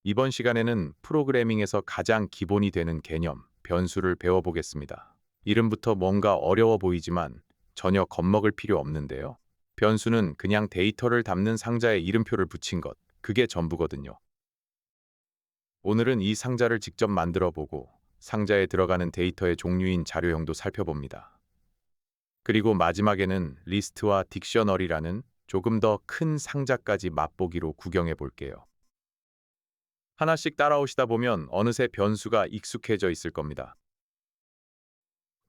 이번 시간에는 프로그래밍에서 가장 기본이 되는 개념, 변수를 배워보겠습니다. 이름부터 뭔가 어려워 보이지만 전혀 겁먹을 필요 없는데요. 변수는 그냥 데이터를 담는 상자에 이름표를 붙인 것, 그게 전부거든요. 오늘은 이 상자를 직접 만들어 보고 상자에 들어가는 데이터의 종류인 자료형도 살펴봅니다. 그리고 마지막에는 리스트와 딕셔너리라는 조금 더 큰 상자까지 맛보기로 구경해 볼게요. 하나씩 따라오시다 보면 어느새 변수가 익숙해져 있을 겁니다.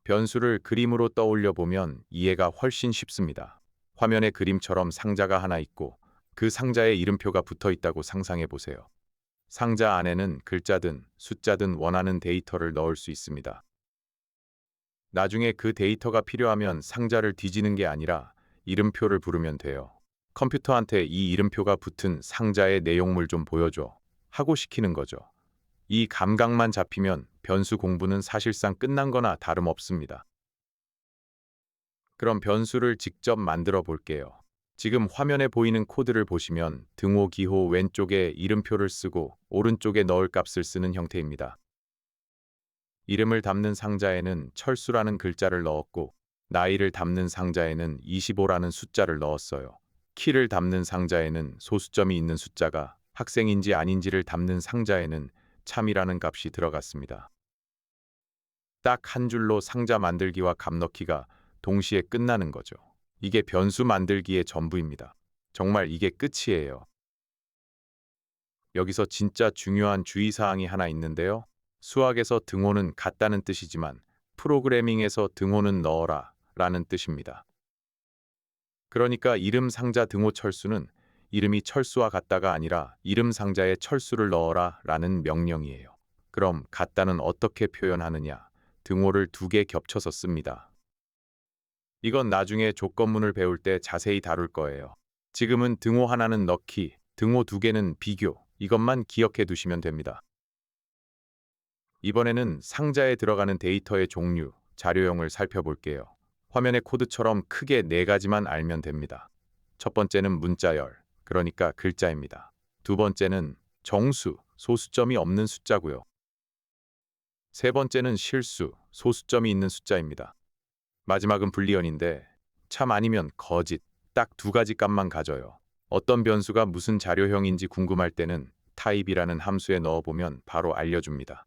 변수를 그림으로 떠올려 보면 이해가 훨씬 쉽습니다. 화면에 그림처럼 상자가 하나 있고 그 상자에 이름표가 붙어 있다고 상상해 보세요. 상자 안에는 글자든 숫자든 원하는 데이터를 넣을 수 있습니다. 나중에 그 데이터가 필요하면 상자를 뒤지는 게 아니라 이름표를 부르면 돼요. 컴퓨터한테 이 이름표가 붙은 상자의 내용물 좀 보여줘 하고 시키는 거죠. 이 감각만 잡히면 변수 공부는 사실상 끝난 거나 다름없습니다. 그럼 변수를 직접 만들어 볼게요. 지금 화면에 보이는 코드를 보시면 등호, 기호 왼쪽에 이름표를 쓰고 오른쪽에 넣을 값을 쓰는 형태입니다. 이름을 담는 상자에는 철수라는 글자를 넣었고 나이를 담는 상자에는 25라는 숫자를 넣었어요. 키를 담는 상자에는 소수점이 있는 숫자가 학생인지 아닌지를 담는 상자에는 참이라는 값이 들어갔습니다. 딱 한 줄로 상자 만들기와 값 넣기가 동시에 끝나는 거죠. 이게 변수 만들기의 전부입니다. 정말 이게 끝이에요. 여기서 진짜 중요한 주의사항이 하나 있는데요. 수학에서 등호는 같다는 뜻이지만 프로그래밍에서 등호는 넣어라 라는 뜻입니다. 그러니까 이름 상자 등호 철수는 이름이 철수와 같다가 아니라 이름 상자에 철수를 넣어라 라는 명령이에요. 그럼 같다는 어떻게 표현하느냐? 등호를 두 개 겹쳐서 씁니다. 이건 나중에 조건문을 배울 때 자세히 다룰 거예요. 지금은 등호 하나는 넣기, 등호 두 개는 비교, 이것만 기억해 두시면 됩니다. 이번에는 상자에 들어가는 데이터의 종류, 자료형을 살펴볼게요. 화면의 코드처럼 크게 네 가지만 알면 됩니다. 첫 번째는 문자열, 그러니까 글자입니다. 두 번째는 정수, 소수점이 없는 숫자고요. 세 번째는 실수, 소수점이 있는 숫자입니다. 마지막은 불리언인데 참 아니면 거짓, 딱 두 가지 값만 가져요. 어떤 변수가 무슨 자료형인지 궁금할 때는 타입이라는 함수에 넣어보면 바로 알려줍니다.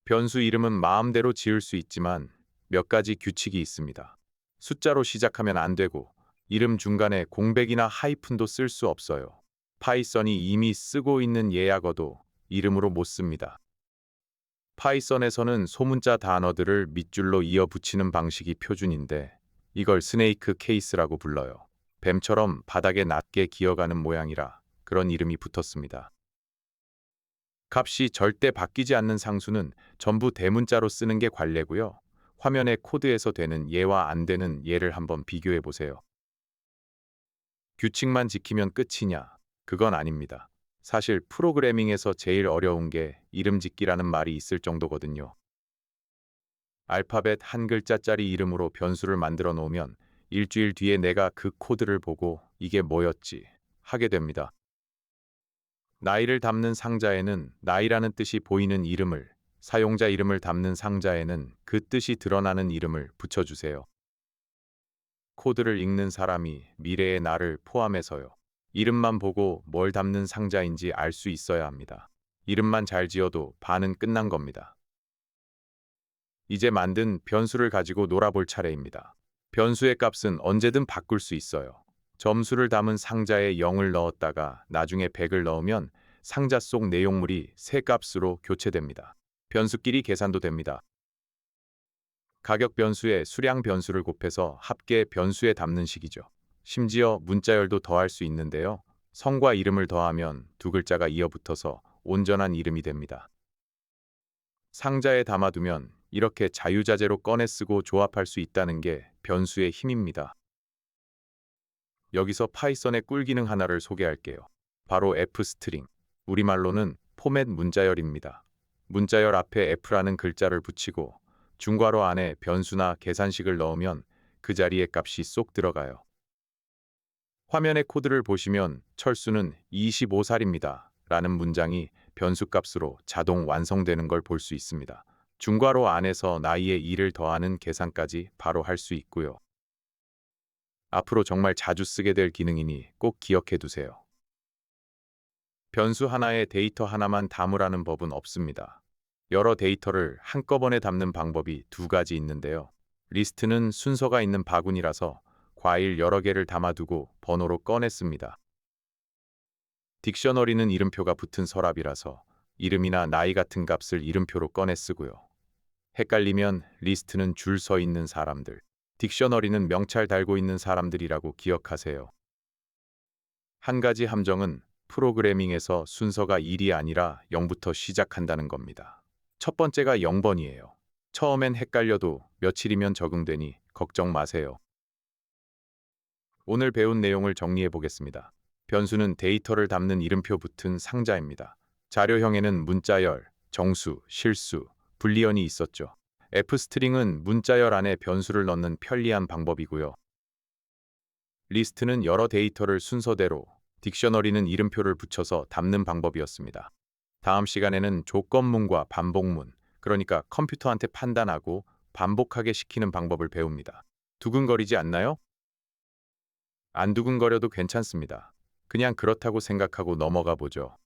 변수 이름은 마음대로 지을 수 있지만 몇 가지 규칙이 있습니다. 숫자로 시작하면 안 되고 이름 중간에 공백이나 하이픈도 쓸 수 없어요. 파이썬이 이미 쓰고 있는 예약어도 이름으로 못 씁니다. 파이썬에서는 소문자 단어들을 밑줄로 이어 붙이는 방식이 표준인데 이걸 스네이크 케이스라고 불러요. 뱀처럼 바닥에 낮게 기어가는 모양이라 그런 이름이 붙었습니다. 값이 절대 바뀌지 않는 상수는 전부 대문자로 쓰는 게 관례고요. 화면의 코드에서 되는 예와 안 되는 예를 한번 비교해 보세요. 규칙만 지키면 끝이냐? 그건 아닙니다. 사실 프로그래밍에서 제일 어려운 게 이름 짓기라는 말이 있을 정도거든요. 알파벳 한 글자짜리 이름으로 변수를 만들어 놓으면 일주일 뒤에 내가 그 코드를 보고 이게 뭐였지 하게 됩니다. 나이를 담는 상자에는 나이라는 뜻이 보이는 이름을, 사용자 이름을 담는 상자에는 그 뜻이 드러나는 이름을 붙여주세요. 코드를 읽는 사람이 미래의 나를 포함해서요. 이름만 보고 뭘 담는 상자인지 알 수 있어야 합니다. 이름만 잘 지어도 반은 끝난 겁니다. 이제 만든 변수를 가지고 놀아볼 차례입니다. 변수의 값은 언제든 바꿀 수 있어요. 점수를 담은 상자에 0을 넣었다가 나중에 100을 넣으면 상자 속 내용물이 새 값으로 교체됩니다. 변수끼리 계산도 됩니다. 가격 변수에 수량 변수를 곱해서 합계 변수에 담는 식이죠. 심지어 문자열도 더할 수 있는데요. 성과 이름을 더하면 두 글자가 이어붙어서 온전한 이름이 됩니다. 상자에 담아두면 이렇게 자유자재로 꺼내 쓰고 조합할 수 있다는 게 변수의 힘입니다. 여기서 파이썬의 꿀 기능 하나를 소개할게요. 바로 f스트링, 우리말로는 포맷 문자열입니다. 문자열 앞에 f라는 글자를 붙이고 중괄호 안에 변수나 계산식을 넣으면 그 자리에 값이 쏙 들어가요. 화면의 코드를 보시면 철수는 25살입니다 라는 문장이 변수값으로 자동 완성되는 걸 볼 수 있습니다. 중괄호 안에서 나이에 2를 더하는 계산까지 바로 할 수 있고요. 앞으로 정말 자주 쓰게 될 기능이니 꼭 기억해 두세요. 변수 하나에 데이터 하나만 담으라는 법은 없습니다. 여러 데이터를 한꺼번에 담는 방법이 두 가지 있는데요. 리스트는 순서가 있는 바구니라서 과일 여러 개를 담아두고 번호로 꺼냈습니다. 딕셔너리는 이름표가 붙은 서랍이라서 이름이나 나이 같은 값을 이름표로 꺼내 쓰고요. 헷갈리면 리스트는 줄 서 있는 사람들, 딕셔너리는 명찰 달고 있는 사람들이라고 기억하세요. 한 가지 함정은 프로그래밍에서 순서가 1이 아니라 0부터 시작한다는 겁니다. 첫 번째가 0번이에요. 처음엔 헷갈려도 며칠이면 적응되니 걱정 마세요. 오늘 배운 내용을 정리해 보겠습니다. 변수는 데이터를 담는 이름표 붙은 상자입니다. 자료형에는 문자열, 정수, 실수, 불리언이 있었죠. f스트링은 문자열 안에 변수를 넣는 편리한 방법이고요. 리스트는 여러 데이터를 순서대로, 딕셔너리는 이름표를 붙여서 담는 방법이었습니다. 다음 시간에는 조건문과 반복문, 그러니까 컴퓨터한테 판단하고 반복하게 시키는 방법을 배웁니다. 두근거리지 않나요? 안 두근거려도 괜찮습니다. 그냥 그렇다고 생각하고 넘어가 보죠.